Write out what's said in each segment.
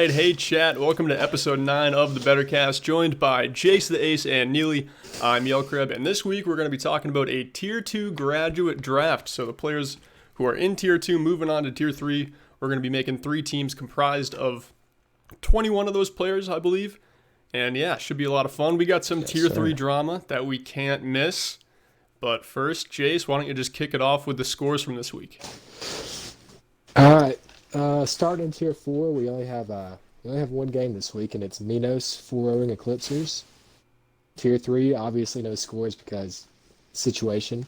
right, hey chat, welcome to episode 9 of the BetterCast, joined by JaceTheAce and Neely. I'm Yelkreb, and this week we're going to be talking about a Tier 2 graduate draft. So the players who are in Tier 2 moving on to Tier 3, we're going to be making 3 teams comprised of 21 of those players, I believe. And yeah, should be a lot of fun. We got some Tier 3 drama that we can't miss. But first, Jace, why don't you just kick it off with the scores from this week? All right. Starting in Tier 4, we only have one game this week, and it's Minos 4-0ing Eclipsers. Tier 3, obviously no scores because situation.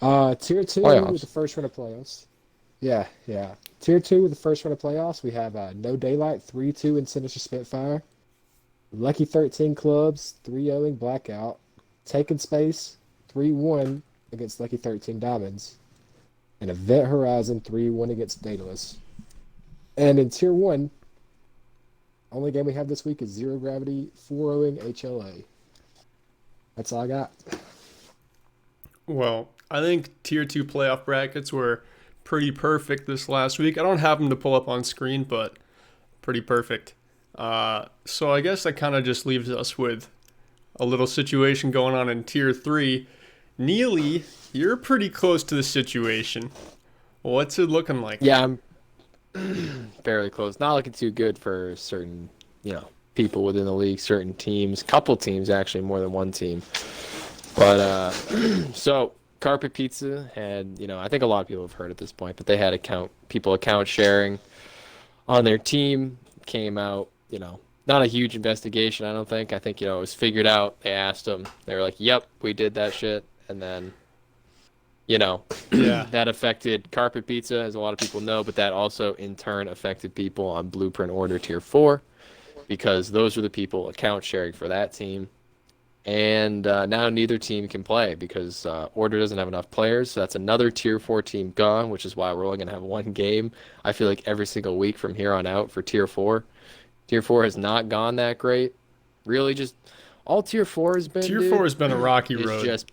Tier 2 Playoffs. with the first round of playoffs. Yeah. Tier 2 with the first round of playoffs, we have No Daylight 3-2 in Sinister Spitfire. Lucky 13 Clubs 3-0ing Blackout. Taken Space 3-1 against Lucky 13 Diamonds. And Event Horizon 3-1 against Daedalus. And in Tier 1, only game we have this week is Zero Gravity 4-0ing HLA. That's all I got. Well, I think Tier 2 playoff brackets were pretty perfect this last week. I don't have them to pull up on screen, but pretty perfect. So I guess that kind of just leaves us with a little situation going on in Tier 3. Neely, you're pretty close to the situation. What's it looking like? Yeah, I'm fairly close. Not looking too good for certain, people within the league, certain teams, couple teams actually, more than one team. But so Carpet Pizza had, I think a lot of people have heard at this point, but they had account sharing on their team. Came out, not a huge investigation, I don't think. I think, it was figured out. They asked them. They were like, "Yep, we did that shit." And then, that affected Carpet Pizza, as a lot of people know, but that also in turn affected people on Blueprint Order Tier 4, because those were the people account sharing for that team. And now neither team can play because Order doesn't have enough players. So that's another Tier 4 team gone, which is why we're only going to have one game, I feel like, every single week from here on out for Tier 4. Tier 4 has not gone that great. Really, just all Tier 4 has been. Tier 4 has been a rocky road. Just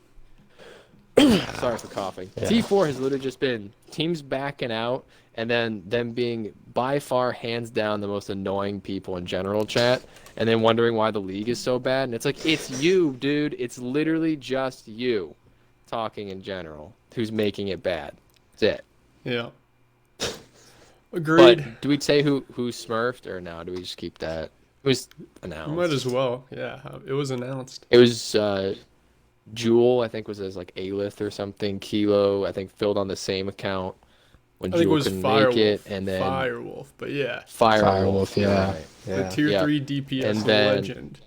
sorry for coughing. Yeah. T4 has literally just been teams backing out and then them being by far hands down the most annoying people in general chat, and then wondering why the league is so bad. And it's like, it's you, dude. It's literally just you talking in general who's making it bad. That's it. Yeah. Agreed. But do we say who smurfed, or no? Do we just keep that? It was announced. Might as well. Yeah, it was announced. It was Jewel, I think, was as like A-Lith or something. Kilo, I think, filled on the same account when Jewel couldn't make it, and then Firewolf, but yeah. Firewolf, yeah. Right. The Tier 3 DPS and then, legend.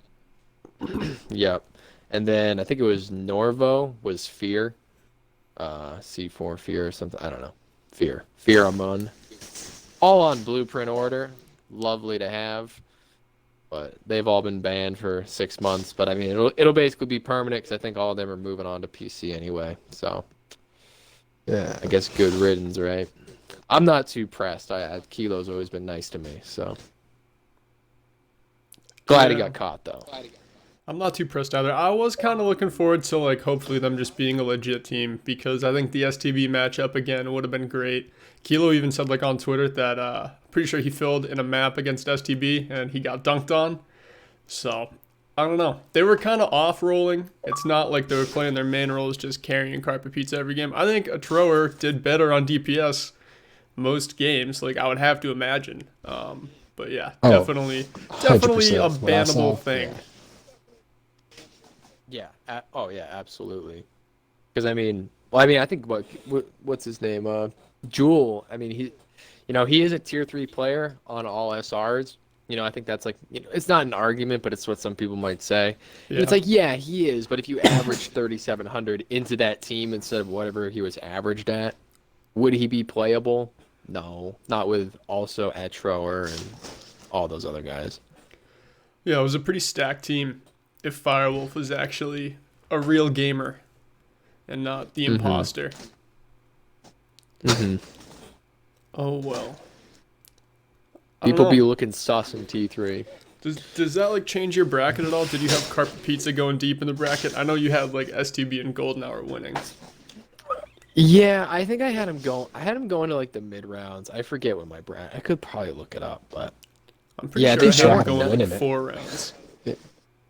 Yep. And then I think it was Norvo was Fear. C4 Fear or something. I don't know. Fear Amon. All on Blueprint Order. Lovely to have. But they've all been banned for 6 months. But I mean, it'll basically be permanent because I think all of them are moving on to PC anyway. So, yeah, I guess good riddance, right? I'm not too pressed. Kilo's always been nice to me. So, glad he got caught though. I'm not too pressed either. I was kind of looking forward to hopefully them just being a legit team, because I think the STB matchup again would have been great. Kilo even said on Twitter that pretty sure he filled in a map against STB and he got dunked on. So I don't know. They were kind of off rolling. It's not like they were playing their main roles just carrying Carpet Pizza every game. I think a thrower did better on DPS most games. I would have to imagine. But yeah, definitely a bannable thing. Yeah. Yeah, absolutely. Because I think what's his name? Jewel. I mean, he is a Tier 3 player on all SRs. I think that's it's not an argument, but it's what some people might say. Yeah. It's he is, but if you average 3,700 into that team instead of whatever he was averaged at, would he be playable? No, not with also Etrower and all those other guys. Yeah, it was a pretty stacked team if Firewolf was actually a real gamer and not the imposter. Mm-hmm. Oh, well. People be looking sus in T3. Does that change your bracket at all? Did you have Carpet Pizza going deep in the bracket? I know you had STB and Golden Hour winning. Yeah, I think I had him going. I had him going to the mid rounds. I forget what my bracket. I could probably look it up, but I'm pretty Yeah, I sure think I sure I had had him him going winning like it. 4 rounds.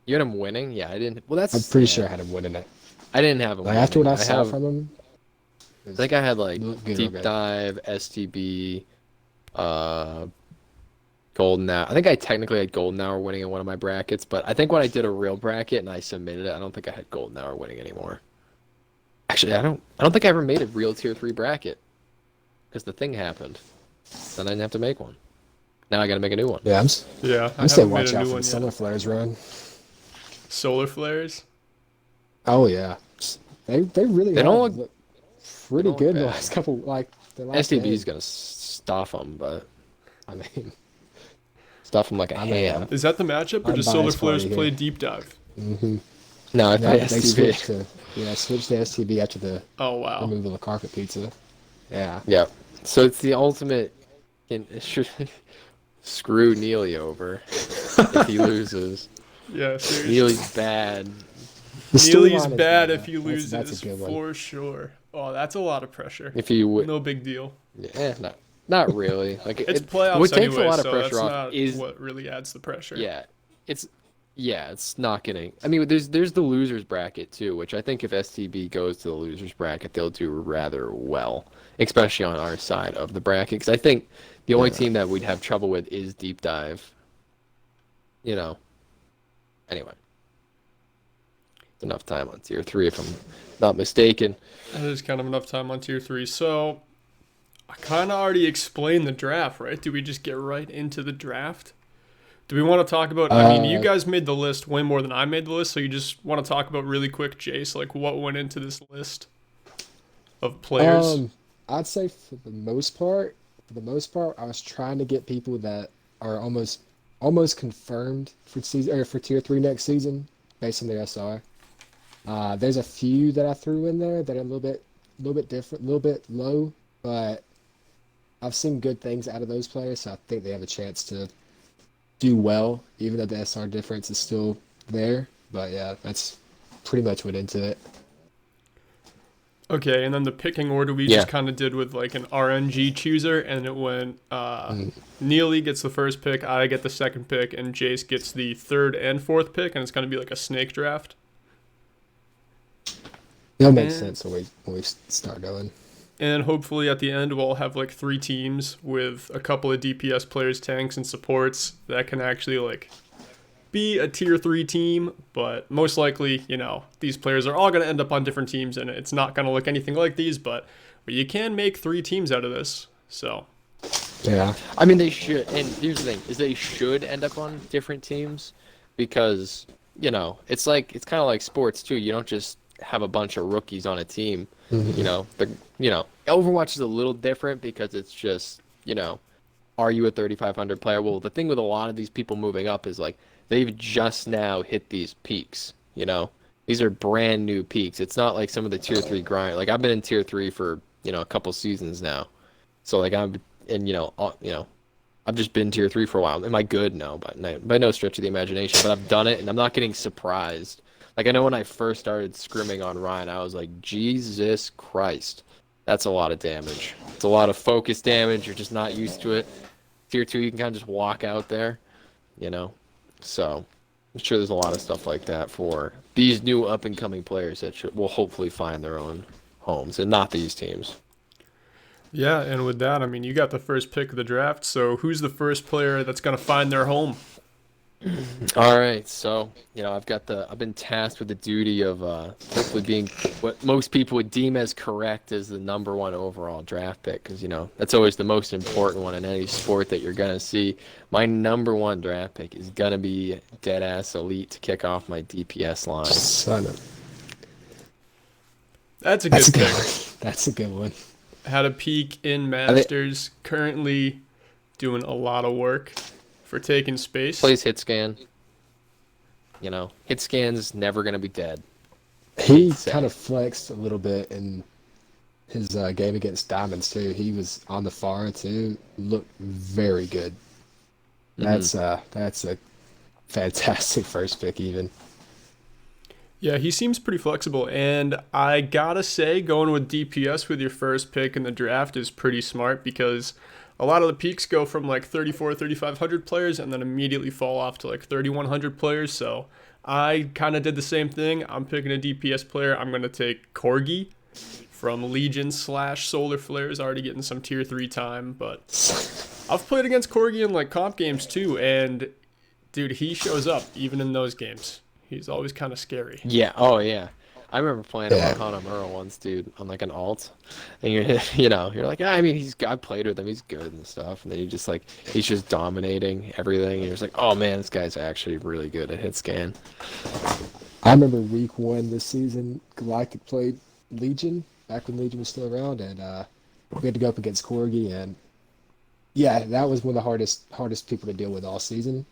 You had him winning? Yeah, I didn't. Well, that's. I'm pretty yeah, sure I had him winning it. I didn't have him Like after what winning. I saw have. from him, it I was think I had like looked good, real deep good. dive, STB, uh, golden hour. I think I technically had golden hour winning in one of my brackets, but I think when I did a real bracket and I submitted it, I don't think I had golden hour winning anymore. Actually, I don't think I ever made a real tier 3 bracket because the thing happened. Then I didn't have to make one. Now I got to make a new one. Yeah, Yeah, I I'm still haven't made watch a out new for one the yet. solar flares run. Solar flares. Oh yeah, they really They have don't look. looked They pretty don't good look in the bad. last couple the last STB day. is gonna stuff them, but I mean, stuff them like a I mean, ham. Is that the matchup, or I'm does Solar bias Flares party play here. deep dive? Mm-hmm. No, I play No, they STB. switched to STB after the Oh wow. removal of carpet pizza. Yeah. Yeah. So it's the ultimate. Screw Neely over if he loses. Yeah, seriously. Neely's bad. The Neely's storyline is bad good, if he though. loses, That's a good one. for sure. Oh, that's a lot of pressure. If he would, No big deal. yeah, not really. Like It's what playoffs takes anyway, a lot of so pressure that's off not is what really adds the pressure. it's it's not getting. I mean, there's the losers bracket too, which I think if STB goes to the losers bracket, they'll do rather well, especially on our side of the bracket. Because I think the only team that we'd have trouble with is deep dive. You know. Anyway, enough time on tier 3 if I'm not mistaken. That is kind of enough time on tier 3. So, I kind of already explained the draft, right? Do we just get right into the draft? Do we want to talk about, I mean, you guys made the list way more than I made the list, so you just want to talk about really quick, Jace, like what went into this list of players? I'd say for the most part, I was trying to get people that are almost confirmed for season or for tier 3 next season based on their SR. There's a few that I threw in there that are a little bit different, a little bit low, but I've seen good things out of those players, so I think they have a chance to do well, even though the SR difference is still there. But yeah, that's pretty much went into it. Okay, and then the picking order we just kind of did with like an RNG chooser, and it went Neely gets the first pick, I get the second pick, and Jace gets the third and fourth pick, and it's going to be like a snake draft. It'll make sense when we start going. And hopefully at the end we'll have like 3 teams with a couple of DPS players, tanks, and supports that can actually like be a tier 3 team, but most likely, you know, these players are all going to end up on different teams and it's not going to look anything like these, but you can make 3 teams out of this. So yeah, I mean they should, and here's the thing: is they should end up on different teams because you know it's kind of like sports too. You don't just have a bunch of rookies on a team. You know, Overwatch is a little different because it's just, you know, are you a 3,500 player? Well, the thing with a lot of these people moving up is like they've just now hit these peaks. You know, these are brand new peaks. It's not like some of the tier 3 grind. Like I've been in tier 3 for a couple seasons now, so like I've just been tier 3 for a while. Am I good? No, by no stretch of the imagination. But I've done it, and I'm not getting surprised. Like, I know when I first started scrimming on Ryan, I was like, Jesus Christ. That's a lot of damage. It's a lot of focus damage. You're just not used to it. Tier 2, you can kind of just walk out there, you know? So, I'm sure there's a lot of stuff like that for these new up-and-coming players that will hopefully find their own homes, and not these teams. yeah, and with that, I mean, you got the first pick of the draft, so who's the first player that's going to find their home? All right, so I've been tasked with the duty of hopefully being what most people would deem as correct as the number 1 overall draft pick, because that's always the most important one in any sport that you're gonna see. My number 1 draft pick is gonna be Deadass Elite to kick off my DPS line. Son of. That's a good pick. That's a good one. Had a peak in Masters, currently doing a lot of work for taking space. Plays hit scan. Hit scan's never gonna be dead. He kind of flexed a little bit in his game against Diamonds too. He was on the far too. Looked very good. That's a fantastic first pick even. Yeah, he seems pretty flexible, and I gotta say, going with DPS with your first pick in the draft is pretty smart because a lot of the peaks go from like 3,500 players and then immediately fall off to like 3,100 players. So I kind of did the same thing. I'm picking a DPS player. I'm going to take Corgi from Legion / Solar Flares, already getting some tier 3 time. But I've played against Corgi in like comp games too. And dude, he shows up even in those games. He's always kind of scary. Yeah. Oh yeah. I remember playing with Hanamura once, dude, on like an alt, and you're like, I mean, I played with him, he's good and stuff, and then he's just dominating everything, and you're just like, oh man, this guy's actually really good at hit scan. I remember week 1 this season, Galactic played Legion back when Legion was still around, and we had to go up against Corgi, and yeah, that was one of the hardest people to deal with all season.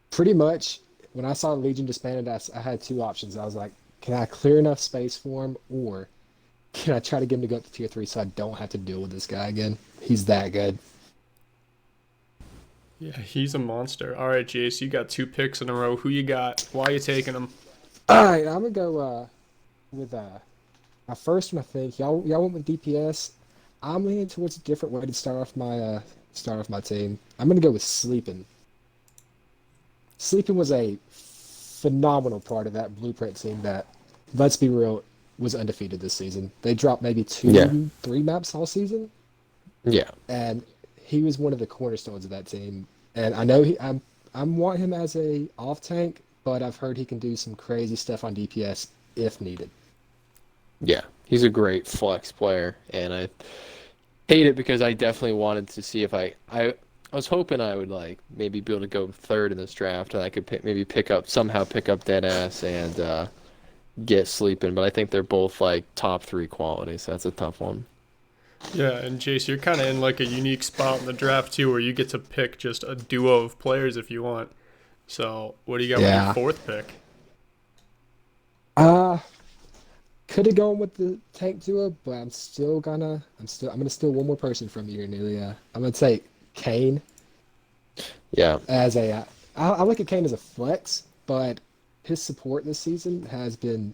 Pretty much, when I saw Legion disbanded, I had 2 options. I was like, can I clear enough space for him, or can I try to get him to go up to tier 3 so I don't have to deal with this guy again? He's that good. Yeah, he's a monster. All right, Jace, you got 2 picks in a row. Who you got? Why are you taking them? All right, I'm gonna go with my first one. I think y'all went with DPS. I'm leaning towards a different way to start off my team. I'm gonna go with Sleeping. Sleeping was a phenomenal part of that Blueprint team that, let's be real, was undefeated this season. They dropped maybe 2, 3 maps all season. Yeah. And he was one of the cornerstones of that team. And I know I want him as a off tank, but I've heard he can do some crazy stuff on DPS if needed. Yeah, he's a great flex player, and I hate it because I definitely wanted to see if I was hoping I would like maybe be able to go 3rd in this draft, and I could pick up Deadass and get Sleeping. But I think they're both like top 3 quality, so that's a tough one. Yeah, and Jace, you're kind of in like a unique spot in the draft too, where you get to pick just a duo of players if you want. So what do you got with your 4th pick? Could have gone with the tank duo, but I'm gonna steal one more person from you, Neely. I'm gonna take Kane. Yeah. I look at Kane as a flex, but his support this season has been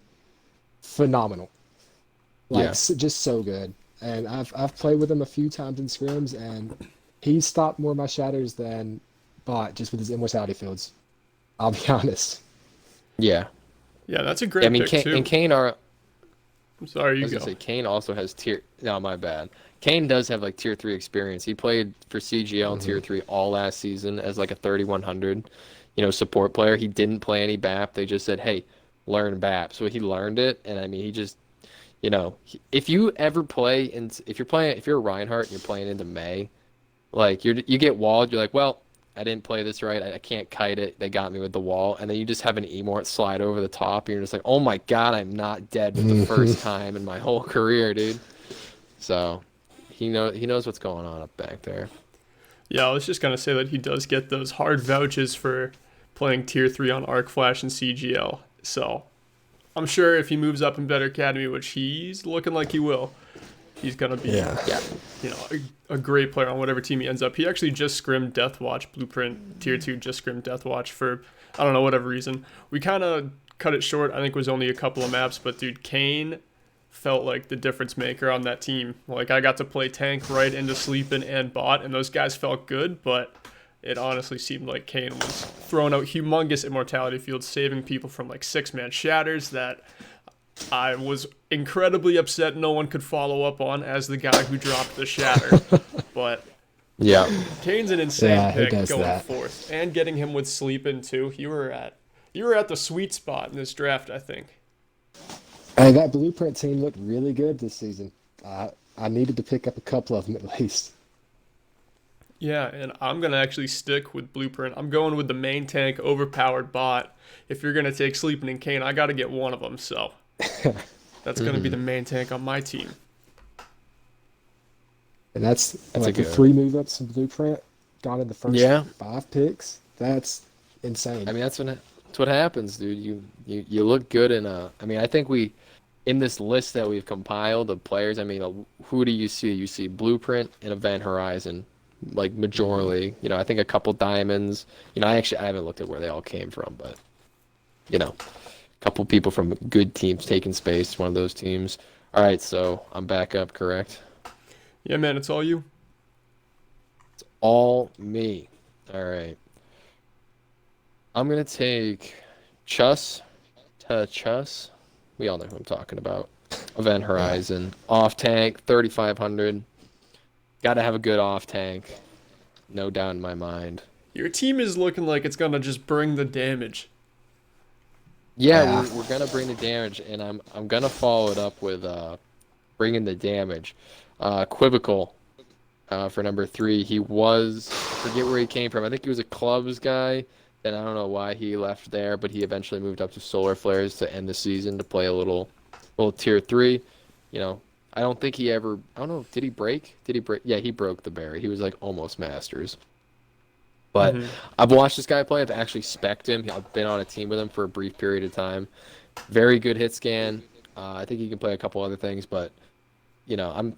phenomenal. Just so good. And I've played with him a few times in scrims, and he's stopped more of my shatters than Bot just with his immortality fields. I'll be honest. Yeah. Yeah, that's a great pick too. And Kane are. I'm sorry, you I was go. gonna say Kane also has tier. No, my bad. Kane does have like tier 3 experience. He played for CGL in tier 3 all last season as like a 3,100, support player. He didn't play any BAP. They just said, hey, learn BAP. So he learned it, and I mean, he just, if you ever play if you're a Reinhardt and you're playing into May, like you get walled, you're like, well, I didn't play this right. I can't kite it. They got me with the wall. And then you just have an Emort slide over the top. And you're just like, oh my God, I'm not dead for the first time in my whole career, dude. So he knows what's going on up back there. Yeah, I was just going to say that he does get those hard vouches for playing tier 3 on Arc Flash and CGL. So I'm sure if he moves up in Better Academy, which he's looking like he will, he's going to be a great player on whatever team he ends up. He actually just scrimmed Deathwatch. Blueprint Tier 2 just scrimmed Deathwatch for, I don't know, whatever reason. We kind of cut it short. I think it was only a couple of maps. But, dude, Kane felt like the difference maker on that team. Like, I got to play tank right into Sleepin' and bot, and those guys felt good. But it honestly seemed like Kane was throwing out humongous immortality fields, saving people from, like, 6-man shatters that I was incredibly upset no one could follow up on as the guy who dropped the shatter. But yeah, Kane's an insane pick going that. 4th. And getting him with Sleepin' too. You were at the sweet spot in this draft, I think. Hey, that Blueprint team looked really good this season. I needed to pick up a couple of them at least. Yeah, and I'm going to actually stick with Blueprint. I'm going with the main tank, overpowered bot. If you're going to take Sleepin' and Kane, I got to get one of them, so that's going to be the main tank on my team. And that's like the 3 move-ups in Blueprint, gone in the first 5 picks. That's insane. I mean, that's what happens, dude. You look good in I think in this list that we've compiled of players, I mean, who do you see? You see Blueprint and Event Horizon, like majorly. I think a couple diamonds. I haven't looked at where they all came from, but a couple people from good teams taking space. One of those teams. All right, so I'm back up, correct? Yeah, man, it's all you. All me. All right. I'm going to take Chus to Chus. We all know who I'm talking about. Event Horizon. Off tank, 3,500. Got to have a good off tank. No doubt in my mind. Your team is looking like it's gonna just bring the damage. Yeah, Yeah. we're gonna bring the damage, and I'm gonna follow it up with bringing the damage. Quizzical for number 3. He was, I forget where he came from. I think he was a clubs guy. And I don't know why he left there, but he eventually moved up to Solar Flares to end the season to play a little tier 3. You know, I don't think he ever. I don't know. Did he break? Did he break? Yeah, he broke the barrier. He was like almost Masters. But Hmm. I've watched this guy play. I've actually spec'd him. I've been on a team with him for a brief period of time. Very good hit scan. I think he can play a couple other things, but I'm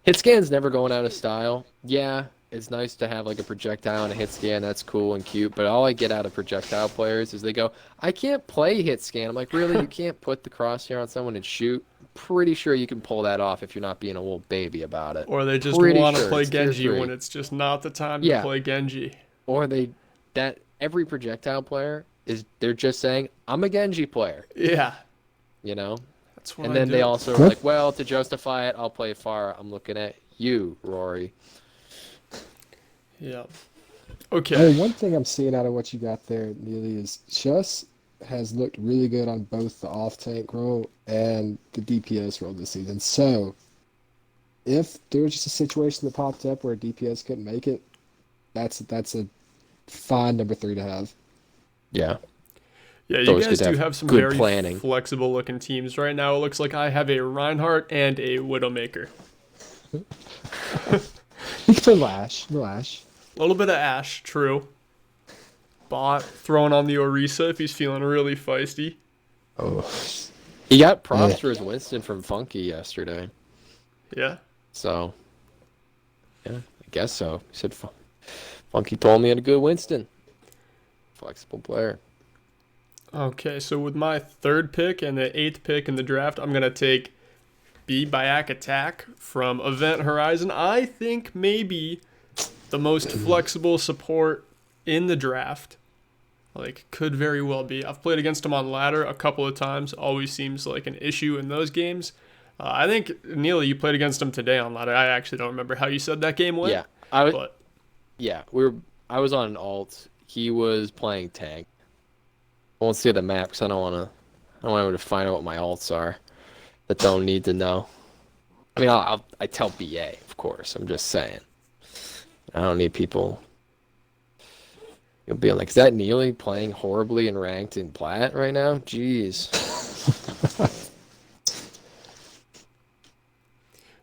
hit scan's never going out of style. Yeah, it's nice to have like a projectile and a hit scan. That's cool and cute. But all I get out of projectile players is they go, I can't play hit scan. I'm like, really? You can't put the crosshair on someone and shoot? Pretty sure you can pull that off if you're not being a little baby about it. Or they just Pretty want to sure play it's tier Genji 3. when it's just not the time to Yeah. play Genji. Or that every projectile player they're just saying, I'm a Genji player, Yeah, you know? that's what And I then do. they also are like, well, to justify it, I'll play Pharah. I'm looking at you, Rory. Yeah. Oh, Okay. one thing I'm seeing out of what you got there, Neely, is Chus has looked really good on both the off tank role and the DPS role this season. So if there was just a situation that popped up where DPS couldn't make it, that's a fine number 3 to have. Yeah. Yeah, It's you always guys good to do have have some good very planning. flexible looking teams. Right now, it looks like I have a Reinhardt and a Widowmaker. You can play Lash. Lash. A little bit of Ash, true. Bot throwing on the Orisa if he's feeling really feisty. Oh. He got props Yeah. for his Winston from Funky yesterday. Yeah. So, yeah, I guess so. He said Funky told me he had a good Winston. Flexible player. Okay, so with my 3rd pick and the 8th pick in the draft, I'm going to take B Bayak Attack from Event Horizon. I think maybe the most flexible support in the draft. Like, could very well be. I've played against him on ladder a couple of times. Always seems like an issue in those games. I think, Neely, you played against him today on ladder. I actually don't remember how you said that game went. Yeah, I was. But Yeah, I was on an alt. He was playing tank. I won't say the map because I don't want him to find out what my alts are that don't need to know. I mean, I tell BA, of course. I'm just saying. I don't need people. You'll be like, is that Neely playing horribly and ranked in plat right now? Jeez.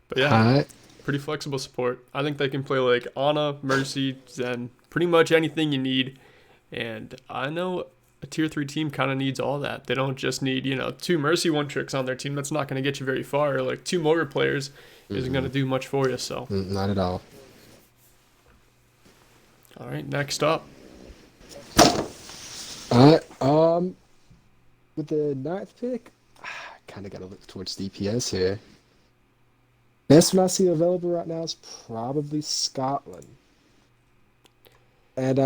But yeah, Alright. pretty flexible support. I think they can play like Ana, Mercy, Zen, pretty much anything you need. And I know a tier 3 team kind of needs all that. They don't just need, 2 Mercy 1-tricks on their team. That's not going to get you very far. Like 2 Motor players isn't going to do much for you. So, Not at all. all right, next up. Alright. With the 9th pick, kind of got to look towards DPS here. Best one I see available right now is probably Scotland. And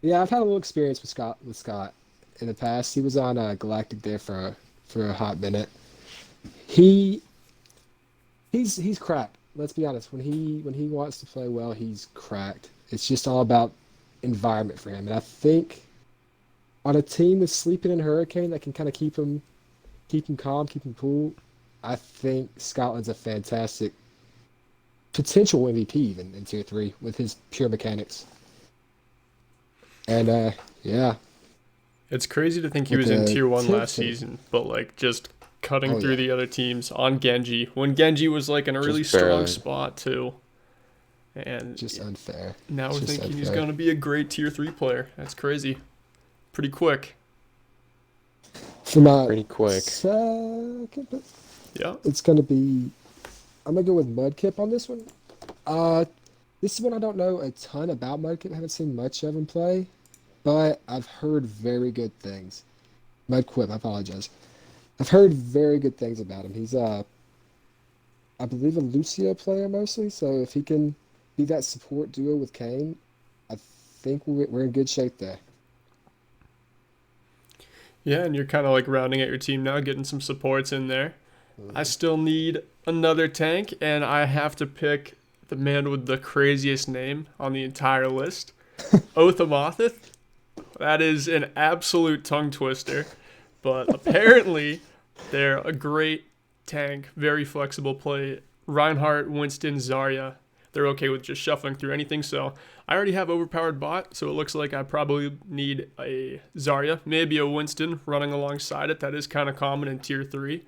yeah, I've had a little experience with Scott in the past. He was on Galactic there for a hot minute. He's cracked. Let's be honest. When he wants to play well, he's cracked. It's just all about environment for him. And I think on a team with Sleeping in Hurricane that can kind of keep him calm, keep him cool, I think Scotland's a fantastic potential MVP even in Tier 3 with his pure mechanics. And yeah, It's crazy to think he with was in the tier 1 10th last pick. season, but like just cutting Oh, through yeah. the other teams on Genji when Genji was like in a really strong barely. spot too. And Just unfair. now we're just thinking he's unfair. going to be a great tier 3 player. That's crazy. Pretty quick. For my Pretty quick. second pick, Yeah. it's going to be, I'm going to go with Mudkip on this one. This is one I don't know a ton about Mudkip. I haven't seen much of him play, but I've heard very good things. Mudquip, I apologize. I've heard very good things about him. He's I believe a Lucio player mostly, so if he can be that support duo with Kane, I think we're in good shape there. Yeah, and you're kind of like rounding out your team now, getting some supports in there. I still need another tank, and I have to pick the man with the craziest name on the entire list, Othamothith. That is an absolute tongue twister, but apparently they're a great tank, very flexible play. Reinhardt, Winston, Zarya, they're okay with just shuffling through anything. So I already have overpowered bot, so it looks like I probably need a Zarya, maybe a Winston running alongside it. That is kind of common in tier 3.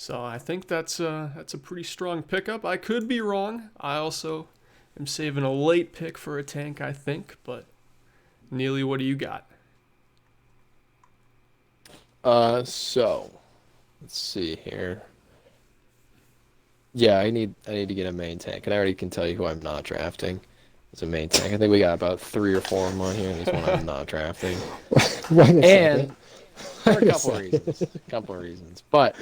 So I think that's a pretty strong pickup. I could be wrong. I also am saving a late pick for a tank, I think. But Neely, what do you got? So let's see here. Yeah, I need to get a main tank, and I already can tell you who I'm not drafting as a main tank. I think we got about 3 or 4 of them on here, and there's one I'm not drafting. Wait a And second. for a Wait a couple of second. reasons. A couple of reasons. But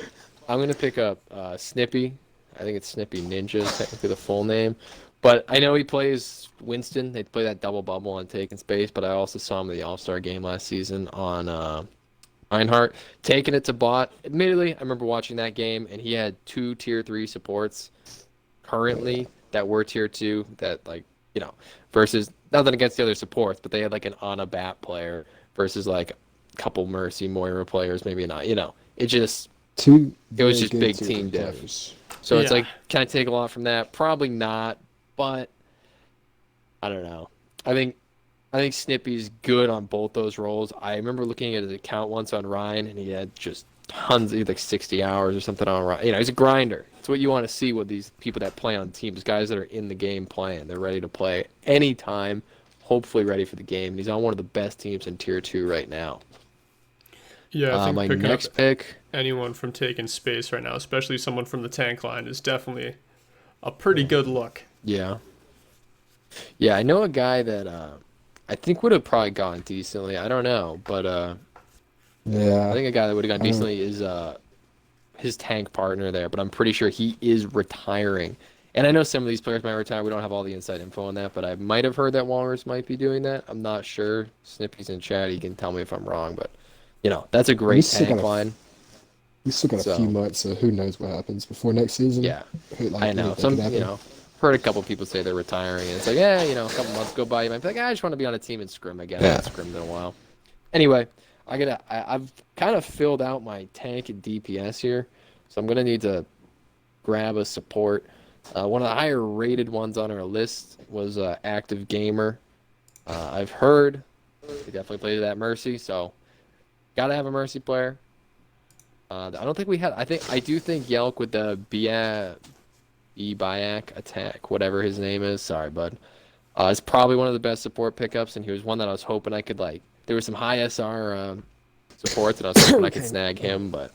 I'm gonna pick up Snippy. I think it's Snippy Ninja is technically the full name. But I know he plays Winston. They play that double bubble on taking space, but I also saw him in the All-Star game last season on Reinhardt, taking it to bot. Admittedly, I remember watching that game, and he had 2 tier 3 supports currently that were tier 2 that, like, versus nothing against the other supports, but they had like an Ana Bat player versus like a couple Mercy Moira players, maybe not, it just, Two it was very just good big tier team 3 diff. players. So it's Yeah. like, can I take a lot from that? Probably not, but I don't know. I think Snippy's good on both those roles. I remember looking at his account once on Ryan, and he had just tons, he had like 60 hours or something on Ryan. He's a grinder. It's what you want to see with these people that play on teams, guys that are in the game playing. They're ready to play anytime, hopefully ready for the game. And he's on one of the best teams in Tier 2 right now. Yeah, I think My picking up next pick, anyone from taking space right now, especially someone from the tank line, is definitely a pretty good look. yeah. Yeah, I know a guy that I think would have probably gone decently. I don't know, but I Yeah. think a guy that would have gone I don't- decently is his tank partner there, but I'm pretty sure he is retiring. And I know some of these players might retire. We don't have all the inside info on that, but I might have heard that Walrus might be doing that. I'm not sure. Snippy's in chat. He can tell me if I'm wrong, but that's a great still tank got a- line. We still got a So, few months, so who knows what happens before next season. yeah, Like, I know. anything Some, could happen. heard a couple people say they're retiring, and it's like, yeah, a couple months go by, you might be like, I just want to be on a team and scrim again. I Yeah. haven't scrimmed in a while. Anyway, I've kind of filled out my tank and DPS here, so I'm gonna need to grab a support. One of the higher rated ones on our list was Active Gamer. I've heard he definitely played that Mercy, so gotta have a Mercy player. I don't think we had. I do think Yelk with the Bayak attack, whatever his name is. Sorry, bud. Is probably one of the best support pickups, and he was one that I was hoping I could like. There were some high SR supports, and I was hoping I could Kane. snag him, but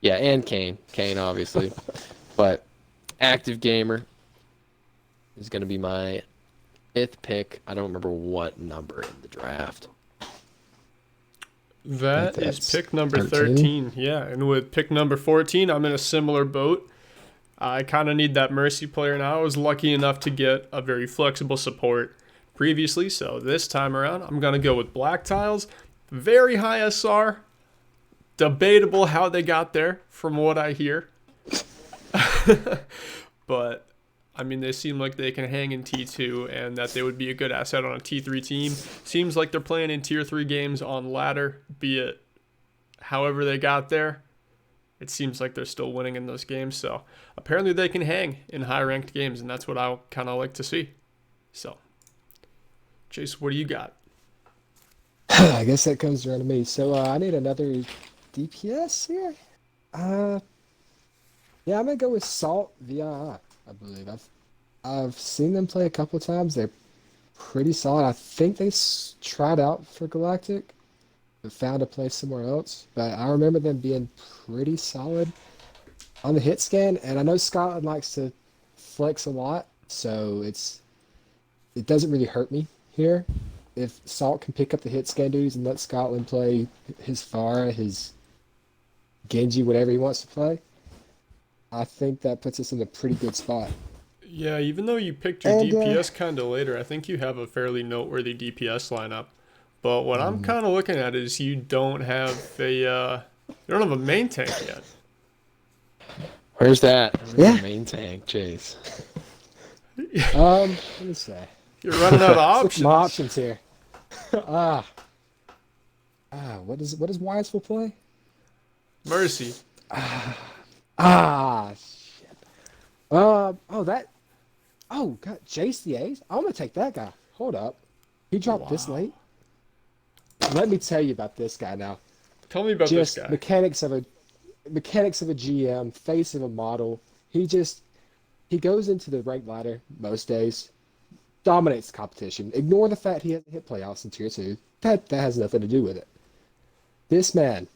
yeah, and Kane, obviously, but Active Gamer is going to be my 5th pick. I don't remember what number in the draft. That is that's pick number 13. Yeah, and with pick number 14, I'm in a similar boat. I kind of need that Mercy player now. I was lucky enough to get a very flexible support previously, so this time around, I'm going to go with Black Tiles. Very high SR. Debatable how they got there, from what I hear. But, I mean, they seem like they can hang in T2 and that they would be a good asset on a T3 team. Seems like they're playing in Tier 3 games on ladder, be it however they got there. It seems like they're still winning in those games. So apparently they can hang in high-ranked games, and that's what I kind of like to see. So, Jace, what do you got? I guess that comes around to me. So I need another DPS here. Yeah, I'm gonna go with Salt VII. I believe I've seen them play a couple times. They're pretty solid. I think they tried out for Galactic, but found a place somewhere else. But I remember them being pretty solid on the hit scan. And I know Scotland likes to flex a lot, so it doesn't really hurt me here. If Salt can pick up the hit scan dudes and let Scotland play his Pharah, his Genji, whatever he wants to play, I think that puts us in a pretty good spot. Yeah, even though you picked your And DPS kind of later, I think you have a fairly noteworthy DPS lineup. But what I'm kind of looking at is you don't have a main tank yet. Where's that? Where's yeah. the main tank, Jace? Let me see. You're running out of Let's look at my options. options here. ah, what does Wiseful play? Mercy. Shit. Oh that. Oh God, JaceTheAce. I'm gonna take that guy. Hold up, he dropped this Wow. late. Let me tell you about this guy now. Tell me about this Just guy. mechanics of a GM, face of a model. He goes into the rank ladder most days, dominates the competition. Ignore the fact he hasn't hit playoffs in tier 2. That has nothing to do with it. This man,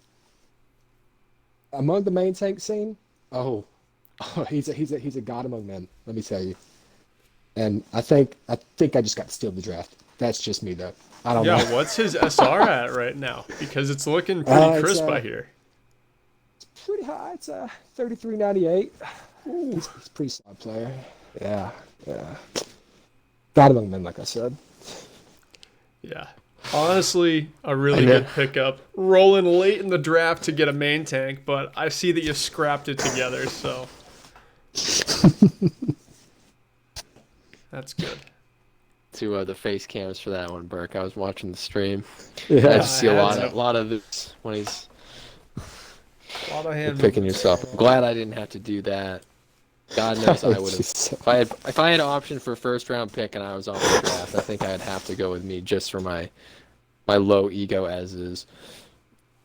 among the main tank scene, oh, he's a god among men. Let me tell you. And I think I just got to steal the draft. That's just me though. I don't Yeah, know. what's his SR at right now? Because it's looking pretty It's crisp I hear. pretty high. It's 33.98. He's a pretty solid player. Yeah, yeah. God among men, like I said. Yeah. Honestly, a really I know. good pickup. Rolling late in the draft to get a main tank, but I see that you scrapped it together, so that's good. To the face cams for that one, Burke. I was watching the stream. I Yeah. just see a I lot had of this when he's A lot of hand picking movements. yourself. I'm glad I didn't have to do that. God knows I would have. If I had an option for first round pick and I was on the draft, I think I'd have to go with me just for my low ego as is.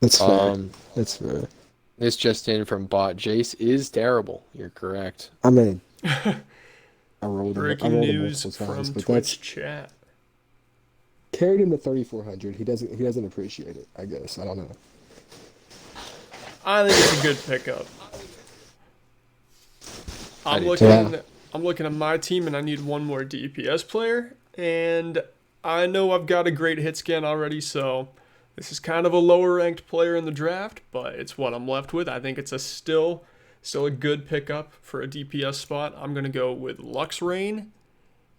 That's fair. Um, That's fair. this just in from bot. Jace is terrible. You're correct. I mean, I rolled Breaking him news multiple times, from but Twitch that's chat. carried him to 3,400. He doesn't appreciate it. I guess I don't know. I think it's a good pickup. I I'm do looking too. I'm looking at my team and I need one more DPS player and I know I've got a great hit scan already, so this is kind of a lower ranked player in the draft, but it's what I'm left with. I think it's still a good pickup for a DPS spot. I'm going to go with Lux Rain,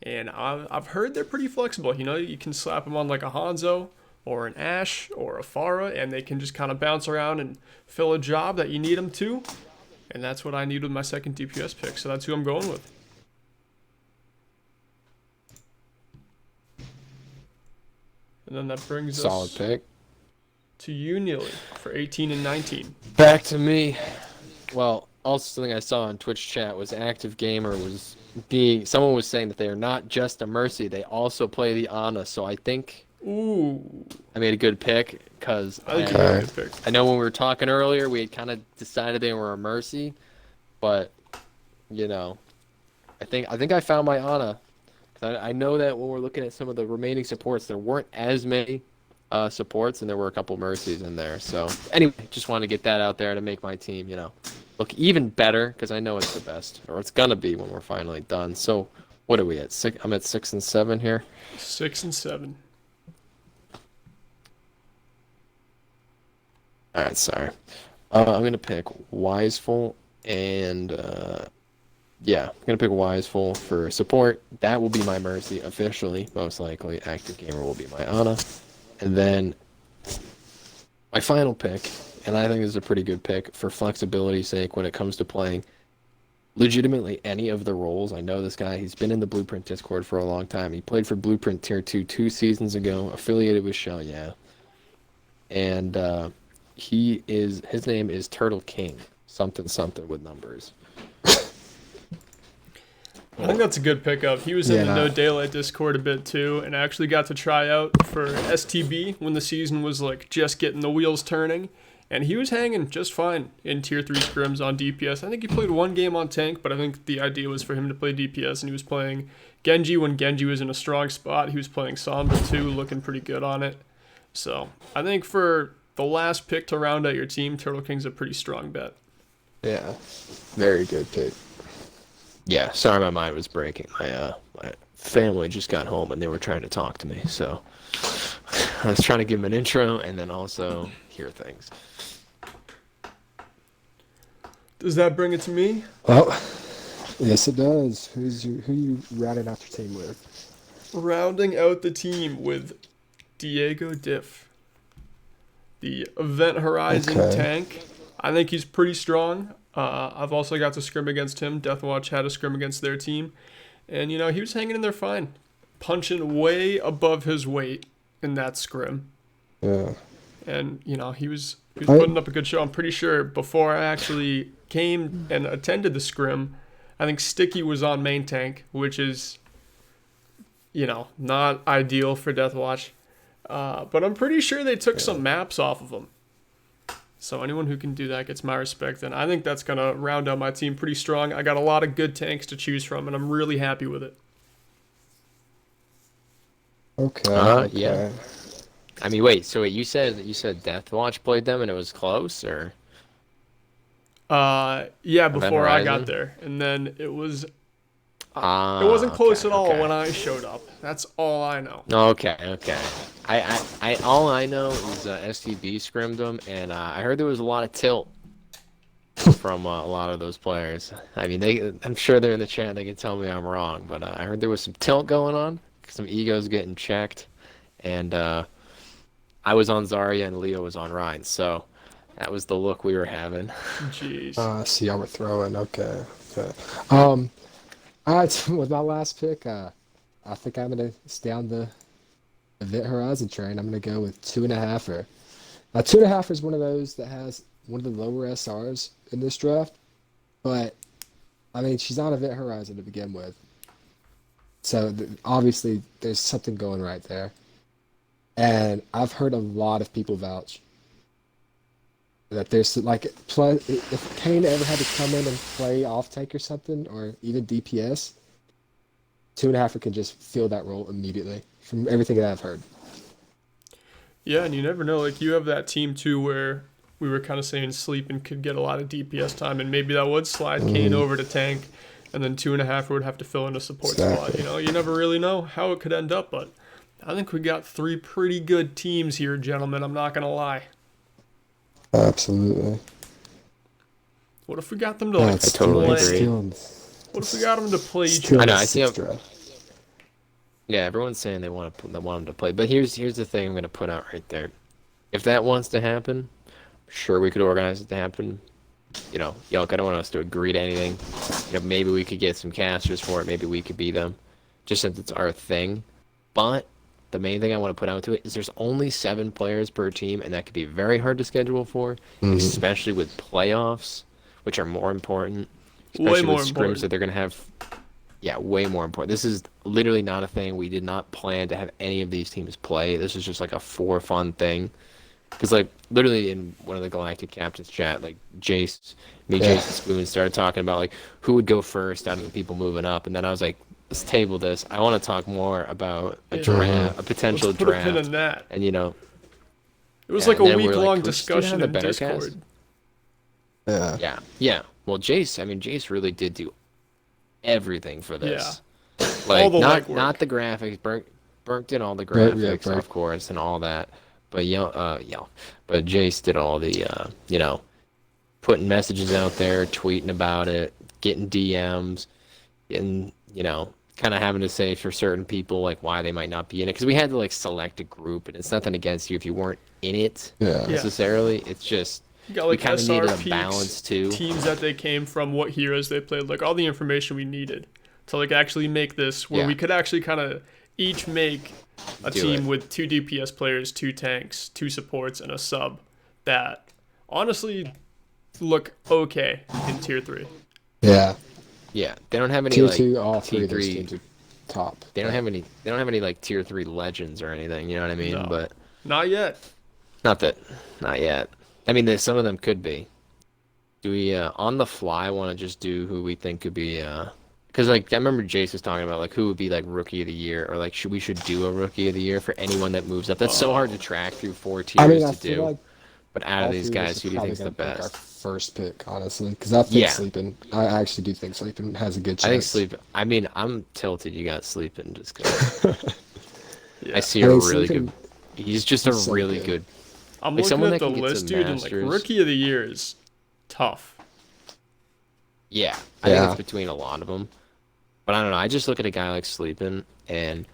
and I've heard they're pretty flexible. You know, you can slap them on like a Hanzo or an Ashe or a Pharah, and they can just kind of bounce around and fill a job that you need them to. And that's what I need with my second DPS pick, so that's who I'm going with. And then that brings Solid us pick. to you, Neely, for 18 and 19. Back to me. Well, also something I saw in Twitch chat was Active Gamer someone was saying that they are not just a Mercy, they also play the Ana. So I think Ooh, I made a good pick because I think you made a good pick. I know when we were talking earlier, we had kind of decided they were a Mercy, but you know, I think I found my Ana. I know that when we're looking at some of the remaining supports, there weren't as many supports, and there were a couple Mercies in there. So anyway, just wanted to get that out there to make my team, look even better because I know it's the best, or it's gonna be when we're finally done. So what are we at? I'm at 6 and 7 here. 6 and 7. All right, sorry. I'm gonna pick Wiseful and yeah, I'm gonna pick Wiseful for support. That will be my Mercy officially, most likely. Active Gamer will be my Ana, and then my final pick, and I think this is a pretty good pick for flexibility's sake when it comes to playing legitimately any of the roles. I know this guy. He's been in the Blueprint Discord for a long time. He played for Blueprint Tier 2 2 seasons ago, affiliated with Shell, yeah. And his name is Turtle King, something with numbers. I think that's a good pickup. He was in the No Daylight Discord a bit too, and actually got to try out for STB when the season was like just getting the wheels turning, and he was hanging just fine in Tier 3 scrims on DPS. I think he played one game on tank, but I think the idea was for him to play DPS, and he was playing Genji when Genji was in a strong spot. He was playing Sombra too, looking pretty good on it. So I think for the last pick to round out your team, Turtle King's a pretty strong bet. Yeah, very good pick. Yeah, sorry my mind was breaking. My family just got home and they were trying to talk to me, so I was trying to give them an intro and then also hear things. Does that bring it to me? Well, Yes, it does. Who you rounding out your team with? Rounding out the team with Diego Diff, the Event Horizon Okay. tank. I think he's pretty strong. I've also got to scrim against him. Deathwatch had a scrim against their team. And, he was hanging in there fine. Punching way above his weight in that scrim. Yeah. And, he was I putting up a good show. I'm pretty sure before I actually came and attended the scrim, I think Sticky was on main tank, which is, not ideal for Deathwatch. But I'm pretty sure they took some maps off of him. So anyone who can do that gets my respect, and I think that's going to round out my team pretty strong. I got a lot of good tanks to choose from, and I'm really happy with it. okay. Yeah. I mean, wait. So wait, you said Deathwatch played them and it was close, or Yeah, Event before I got Horizon? there, and then it wasn't Okay, close at all okay. when I showed up. That's all I know. Okay, okay. All I know is STB scrimmed them, and I heard there was a lot of tilt from a lot of those players. I mean, I'm sure they're in the chat. They can tell me I'm wrong, but I heard there was some tilt going on, some egos getting checked, and I was on Zarya and Leo was on Rhine, so that was the look we were having. Jeez. See how we're throwing. Okay. Okay. Um. All right. With my last pick, I think I'm gonna stay on the Event Horizon train. I'm gonna go with 2.5er. Now, 2.5er is one of those that has one of the lower SRs in this draft, but I mean, she's on Event Horizon to begin with, so obviously there's something going right there. And I've heard a lot of people vouch that there's like play, if Kane ever had to come in and play off tank or something, or even DPS, 2.5er can just fill that role immediately from everything that I've heard. Yeah, and you never know. Like, you have that team, too, where we were kind of saying Sleeping could get a lot of DPS time, and maybe that would slide Kane Mm, over to tank, and then 2.5 would have to fill in a support spot. exactly. You never really know how it could end up, but I think we got three pretty good teams here, gentlemen. I'm not going to lie. Absolutely. What if we got them to, Yeah, like, it's I still, totally it's agree. play? still, What if we got them to play each still I in know. the other? I see. sixth draft. Yeah, everyone's saying they want him to play, but here's the thing I'm gonna put out right there. If that wants to happen, sure we could organize it to happen. Yelk, I don't want us to agree to anything. Maybe we could get some casters for it. Maybe we could be them, just since it's our thing. But the main thing I want to put out to it is there's only 7 players per team, and that could be very hard to schedule for, Hmm. especially with playoffs, which are more important, Way especially with more scrims that important. they're gonna have. Yeah, way more important. This is literally not a thing. We did not plan to have any of these teams play. This is just like a for fun thing. Because like literally in one of the Galactic Captains chat, like Jace Yeah. and Spoon started talking about like who would go first out of the people moving up, and then I was like, let's table this. I want to talk more about a Yeah. Hmm. draft, a Let's potential put a pin draft, in that. and It was yeah, like and a then we're week like, long can we just do that on discussion the in better cast? Discord. Yeah. Yeah, yeah. Well, Jace really did do everything for Yeah. this. All Like the not legwork. the graphics. Burnt did all the Right. Yeah. graphics, Right. of course, and all that. But but Jace did all the putting messages out there, tweeting about it, getting DMs, getting kind of having to say for certain people like why they might not be in it because we had to like select a group, and it's nothing against you if you weren't in it Yeah. Yeah. necessarily. It's just You got we like kind of SR needed a peaks, balance too. teams that they came from, what heroes they played, like all the information we needed to like actually make this where Yeah, we could actually kind of each make a do it. team with 2 DPS players, 2 tanks, 2 supports, and a sub that honestly look okay in tier 3. Yeah. Yeah, they don't have any Tier like two, all three of those T3. teams are top. They don't But have any. They don't have any like tier 3 legends or anything. You know what I mean? No, But not yet. not that. Not yet. I mean, some of them could be. Do we on the fly want to just do who we think could be? Because like I remember Jace was talking about like who would be like rookie of the year or like should do a rookie of the year for anyone that moves up. That's so hard to track through 4 I mean, tiers I to feel do. like But out of all these three of us guys, are who do you probably think's the gonna pick our best? first pick, honestly, because I think Yeah, sleeping. I actually do think sleeping has a good I think chance. sleep. I mean, I'm tilted. You got sleeping just because I Yeah. see I a think really good. sleeping He's just a is so really good. good. I'm Like looking someone at that the can get to list, dude, and like masters. rookie of the year is tough. Yeah, I think it's between a lot of them. But I don't know. I just look at a guy like Sleeping, and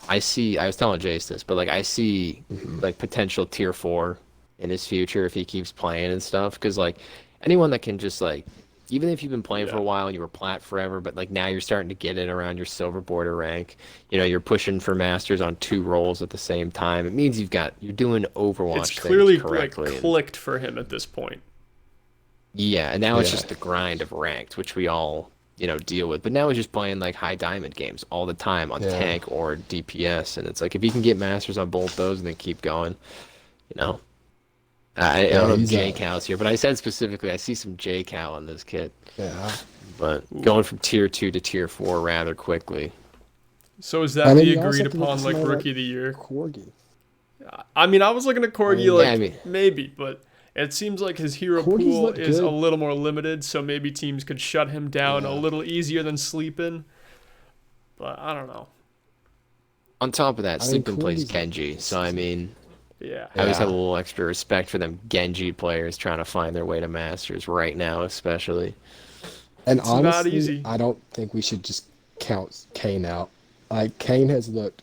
I was telling Jace this, but like I see like potential tier 4 in his future if he keeps playing and stuff. Because like anyone that can just like, even if you've been playing for a while and you were plat forever, but like now you're starting to get it around your silver border rank. You know, you're pushing for masters on 2 roles at the same time. It means you're doing Overwatch It's things clearly correctly. like clicked for him at this point. Yeah, and now it's just the grind of ranked, which we all, deal with. But now he's just playing like high diamond games all the time on tank or DPS, and it's like if he can get masters on both those and then keep going, you know. I don't know if J Cal's here, but I said specifically I see some J Cal in this kit. Yeah. But going from tier 2 to tier 4 rather quickly. So is that the agreed upon like rookie of the year? Corgi. I mean, I was looking at Corgi maybe, but it seems like his hero pool is a little more limited, so maybe teams could shut him down a little easier than Sleepin'. But I don't know. On top of that, Sleepin' plays Genji, so I mean, I always have a little extra respect for them Genji players trying to find their way to Masters right now, especially. And it's honestly, not easy. I don't think we should just count Kane out. Like Kane has looked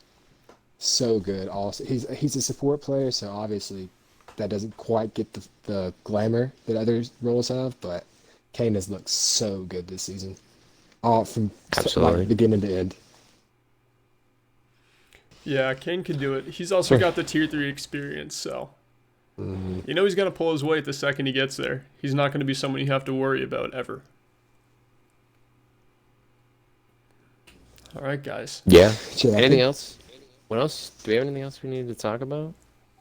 so good. Also, he's a support player, so obviously that doesn't quite get the glamour that other roles have. But Kane has looked so good this season, all from like beginning to end. Yeah, Kane can do it. He's also got the tier 3 experience, so he's gonna pull his weight the second he gets there. He's not gonna be someone you have to worry about ever. All right, guys. Yeah. Anything else? What else? Do we have anything else we need to talk about?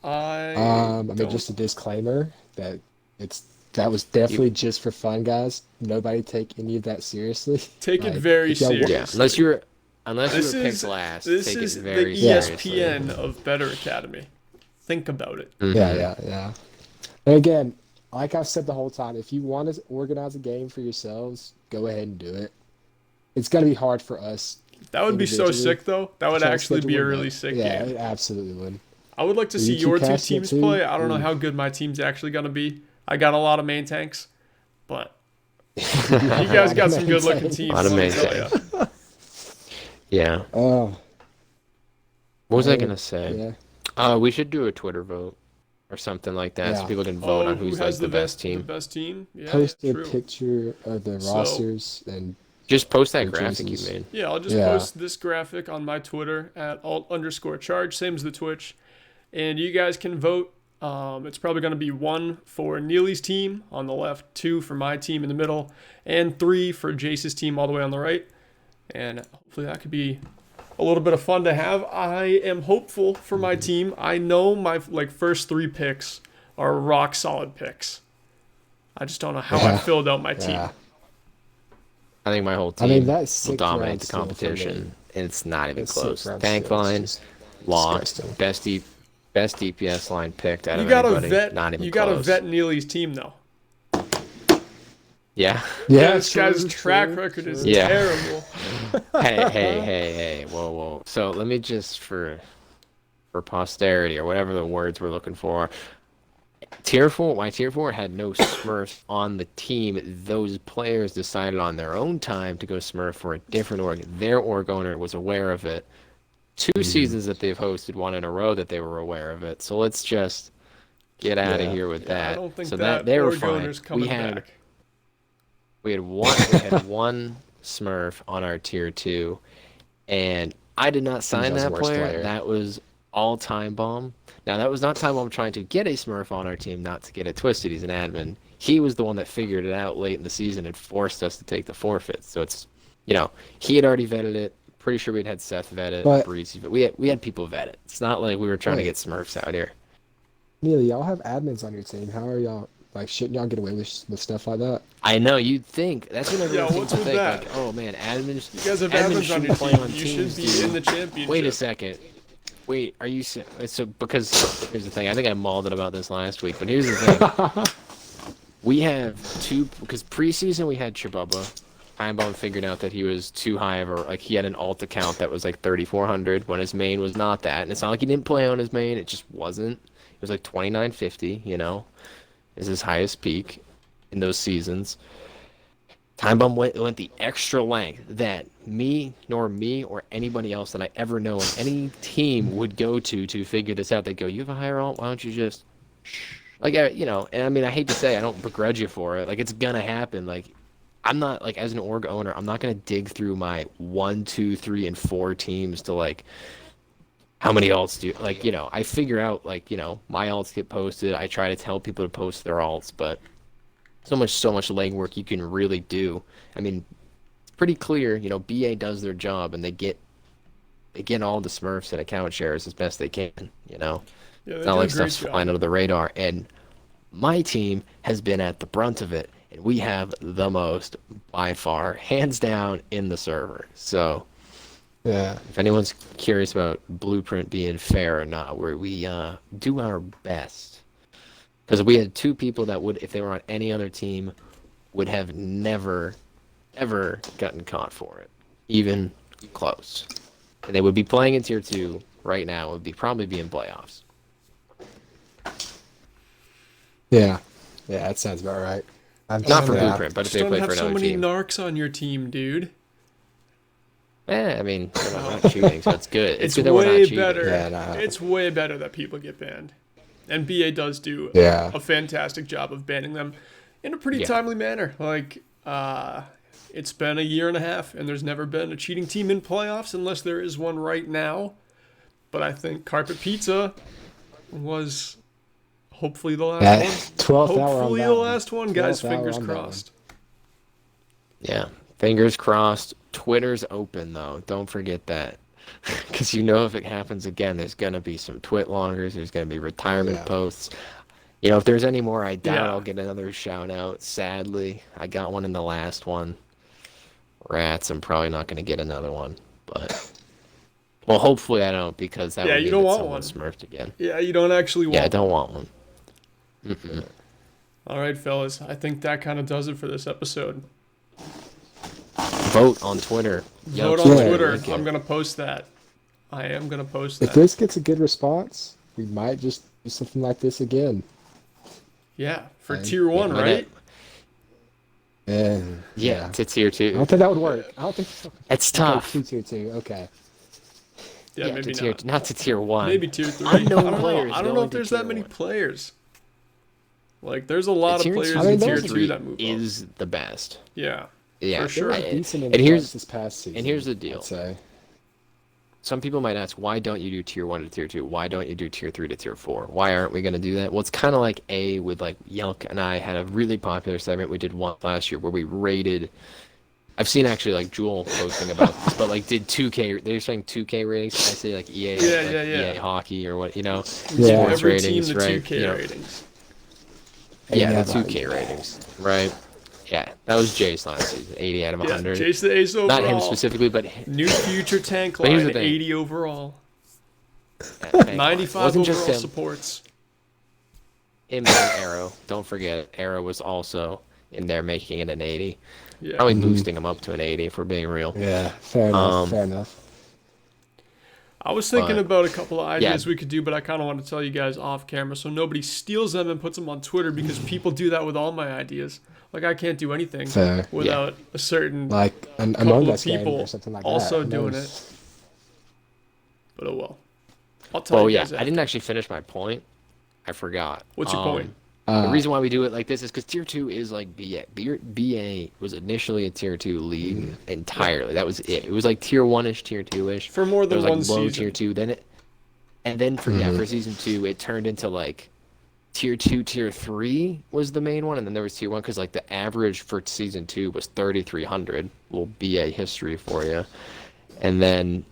I mean, just a disclaimer that that was definitely just for fun, guys. Nobody take any of that seriously. Take it very seriously. Yeah, unless you were picked last. This take is it very the ESPN of Better Academy. Think about it. Mm-hmm. Yeah. And again, like I've said the whole time, if you want to organize a game for yourselves, go ahead and do it. It's gonna be hard for us. That would be so sick, though. That would actually be a really sick game. Yeah, it absolutely would. I would like to see your 2 teams play. I don't know how good my team's actually going to be. I got a lot of main tanks, but you guys got some good-looking teams. A lot of main tanks. Yeah. Oh. What was I going to say? Yeah. We should do a Twitter vote or something like that so people can vote on who's like the best team. The best team? Yeah, post a picture of the rosters and... Just post that graphic you made. Yeah, I'll just post this graphic on my Twitter at alt_charge, same as the Twitch. And you guys can vote. It's probably going to be 1 for Neely's team on the left, 2 for my team in the middle, and 3 for Jace's team all the way on the right. And hopefully that could be a little bit of fun to have. I am hopeful for my team. I know my first 3 picks are rock solid picks. I just don't know how I filled out my team. I think my whole team will dominate the competition, and it's not even close. Tank line, locked, best DPS line picked out of anybody. Not even close. You gotta vet Neely's team, though. Yeah. This guy's track record is terrible. Hey, whoa. So let me just, for posterity, or whatever the words we're looking for, my tier 4 had no Smurfs on the team. Those players decided on their own time to go Smurf for a different org. Their org owner was aware of it. 2 seasons that they've hosted, 1 in a row that they were aware of it. So let's just get out of here with that. I don't think so that they were org fine. owner's coming back. We had one Smurf on our tier 2, and I did not sign that player. That was all Time Bomb. Now, that was not Time Bomb trying to get a Smurf on our team, not to get it twisted. He's an admin. He was the one that figured it out late in the season and forced us to take the forfeit. So it's, he had already vetted it. Pretty sure we'd had Seth vet it, Breezy, but we had people vet it. It's not like we were trying to get Smurfs out here. Neely, y'all have admins on your team. How are y'all? Like, shouldn't y'all get away with stuff like that? I know, you'd think. That's what everyone what's with think. that? Like, oh man, admins. You guys have admins on your team. You should be in the championship. Wait a second. Wait, are you so? Because here's the thing. I think I mauled it about this last week, but here's the thing. We have 2 because preseason we had Chibubba. Time Bomb figured out that he was too high of he had an alt account that was like 3,400 when his main was not that, and it's not like he didn't play on his main. It just wasn't. It was like 2,950. Is his highest peak in those seasons. Time Bomb went the extra length that me or anybody else that I ever know on any team would go to figure this out. They go, you have a higher alt? Why don't you just like, and I mean, I hate to say I don't begrudge you for it. Like, it's gonna happen. Like, I'm not, like, as an org owner, I'm not gonna dig through my 1, 2, 3, and 4 teams to, like, how many alts do, like, I figure out, like, my alts get posted. I try to tell people to post their alts, but so much legwork you can really do. I mean, it's pretty clear, BA does their job, and they get all the Smurfs and account shares as best they can, Yeah, It's not like stuff's flying under the radar. And my team has been at the brunt of it, and we have the most, by far, hands down, in the server. So, Yeah. if anyone's curious about Blueprint being fair or not, we do our best. Because we had 2 people that would, if they were on any other team, would have never, ever gotten caught for it, even close. And they would be playing in Tier 2 right now. Would probably be in playoffs. Yeah. Yeah, that sounds about right. Not for Blueprint, but if they Just play don't for have so another many team. narcs on your team, dude. I mean, they're not cheating, so it's good. It's good that we're not way cheating. better. Yeah, no. It's way better that people get banned. And BA does do Yeah. a fantastic job of banning them in a pretty timely manner. Like, it's been a year and a half, and there's never been a cheating team in playoffs unless there is one right now. But I think Carpet Pizza was hopefully the last That one. 12th hour on Hopefully that the one. last one, guys. 12th hour Fingers on that one. crossed. Yeah, fingers crossed. Twitter's open, though. Don't forget that. Because if it happens again, there's going to be some twit longers. There's going to be retirement posts. If there's any more, I doubt I'll get another shout out. Sadly, I got one in the last one. Rats, I'm probably not going to get another one. But, well, hopefully I don't, because that would you mean don't that want someone one. smurfed again. Yeah, you don't actually want Yeah, I don't want one. Mm-mm. All right, fellas. I think that kind of does it for this episode. Vote on Twitter. Vote Yelk on Twitter, Twitter. link it. I'm going to post that. I am going to post If that. this gets a good response, we might just do something like this again. Yeah, for And- Tier 1, Yeah, right? And Yeah, to Tier I 2. don't think that would work. I don't think so. It's Okay, tough. Tier 2. Okay. Yeah, maybe to tier, not. not to Tier 1. Maybe Tier 3. Unknown I don't players know. I don't know going if to there's Tier that many 1. players. Like, there's a lot of Tier players 2 in and Tier Tier 3 that move up. is the best. Yeah. Yeah, For sure. They were And, decent in and the here's playoffs this past season. here's the deal. I'd say. Some people might ask, why don't you do Tier 1 to Tier 2? Why don't you do Tier 3 to Tier 4? Why aren't we going to do that? Well, it's kind of like with like Yelk and I had a really popular segment we did one last year where we rated. I've seen actually like Jewel posting about this, but like did 2K. They're saying 2K ratings. I say like EA, Yeah. EA hockey or what Yeah. Give every ratings, team the right? 2K ratings. Yeah, the Yeah, 2K ratings, right? Yeah, that was Jace last season, 80 out of Yeah, 100. JaceTheAce overall. Not him specifically, but New future tank But here's the line, thing. 80 overall. Tank 95 wasn't overall just him. supports. Him and Arrow. Don't forget, Arrow was also in there making it an 80. Yeah. Probably boosting him up to an 80 if we're being real. Yeah, fair enough. Fair enough. I was thinking But- about a couple of ideas Yeah. we could do, but I kind of want to tell you guys off camera so nobody steals them and puts them on Twitter because people do that with all my ideas. Like, I can't do anything Fair. without a certain Like an couple Among of Us game people or something like also that. Who doing knows? it. But oh well. I'll tell Well, you yeah, guys I after. didn't actually finish my point. I forgot. What's your point? The reason why we do it like this is because Tier 2 is like BA. BA was initially a Tier 2 league entirely. That was it. It was like Tier 1-ish, Tier 2-ish. For more It than was like one low season. Tier 2. Then for Season 2, it turned into like Tier 2, Tier 3 was the main one. And then there was Tier 1 because like the average for Season 2 was 3,300. Little BA history for you. And then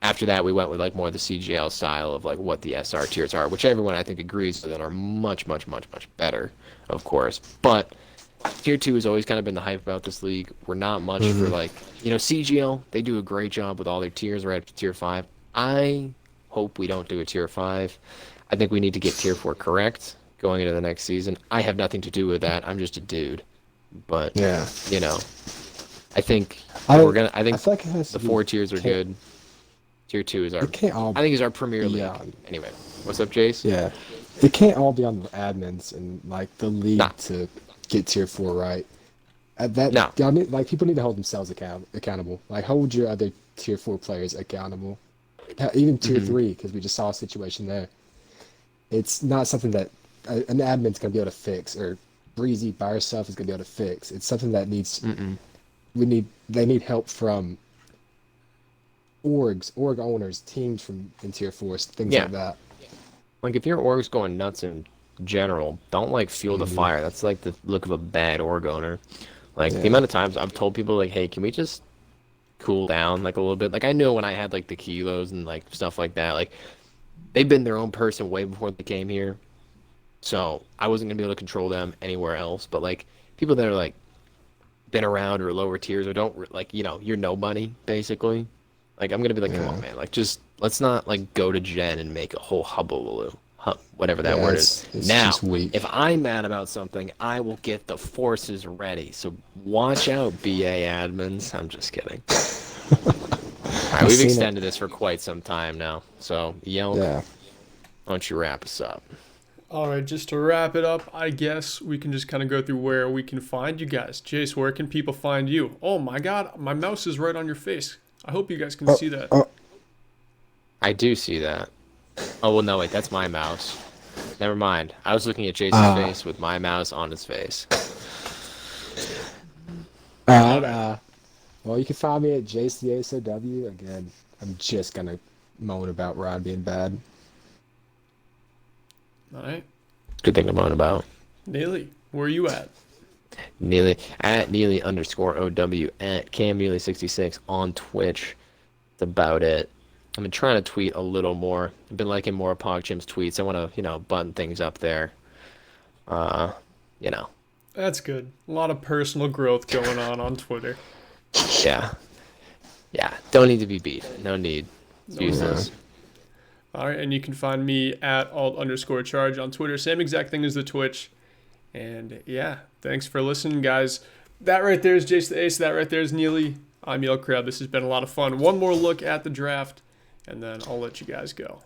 after that, we went with like more the CGL style of like what the SR tiers are, which everyone I think agrees with and are much, much, much, much better, of course. But Tier 2 has always kind of been the hype about this league. We're not much for like, CGL, they do a great job with all their tiers right up to Tier 5. I hope we don't do a Tier 5. I think we need to get Tier 4 correct going into the next season. I have nothing to do with that. I'm just a dude. But, Yeah. I think I we're going to, I think feel like it has to the be- 4 tiers are good. Tier 2 is our, It can't all. I think is our premier league. Yeah. Anyway, what's up, Jace? Yeah, it can't all be on the admins and like the league Nah. to get Tier 4 right. No. y'all need, like people need to hold themselves accountable. Like hold your other tier 4 players accountable. Even tier Mhm. 3, because we just saw a situation there. It's not something that an admin's gonna be able to fix, or Breezy by herself is gonna be able to fix. It's something that Mm-mm. they need help from org owners, teams from in tier 4, things Yeah. like that. Like if your org's going nuts in general, don't like fuel the Hmm. fire. That's like the look of a bad org owner. Like the Yeah. amount of times I've told people like, hey, can we just cool down like a little bit? Like I know when I had like the kilos and like stuff like that, like they've been their own person way before they came here. So I wasn't gonna be able to control them anywhere else. But like people that are like been around or lower tiers or don't like you're nobody basically. Like I'm gonna be like, come on, Yeah. man, like just let's not like go to Gen and make a whole hullabaloo, whatever that Yeah, word is. it's Now, just weak. if I'm mad about something, I will get the forces ready. So watch out, BA admins. I'm just kidding. All right, I've we've seen it. extended this for quite some time now. So Yelk, Yeah. why don't you wrap us up? All right, just to wrap it up, I guess we can just kind of go through where we can find you guys. Jace, where can people find you? Oh my God, my mouse is right on your face. I hope you guys can Oh, see that. oh, I do see that. Oh well, no wait, that's my mouse. Never mind. I was looking at Jace's uh, face with my mouse on his face. all All right. right, Well, you can find me at JaceTheAce. Again, I'm just gonna moan about Rod being bad. all right. Good thing I'm on about. Neely, where are you at? Neely at Neely underscore OW at Cam Neely 66 on Twitch. That's about it. I've been trying to tweet a little more. I've been liking more of PogChim's tweets. I want to, button things up there. Uh, you know, That's good. A lot of personal growth going on Twitter. yeah, yeah. Don't need to be beat. No need. It's No need. useless. All right, and you can find me at alt_charge on Twitter. Same exact thing as the Twitch. And yeah, thanks for listening, guys. That right there is Jace the Ace. That right there is Neely. I'm Yelkreb. This has been a lot of fun. One more look at the draft, and then I'll let you guys go.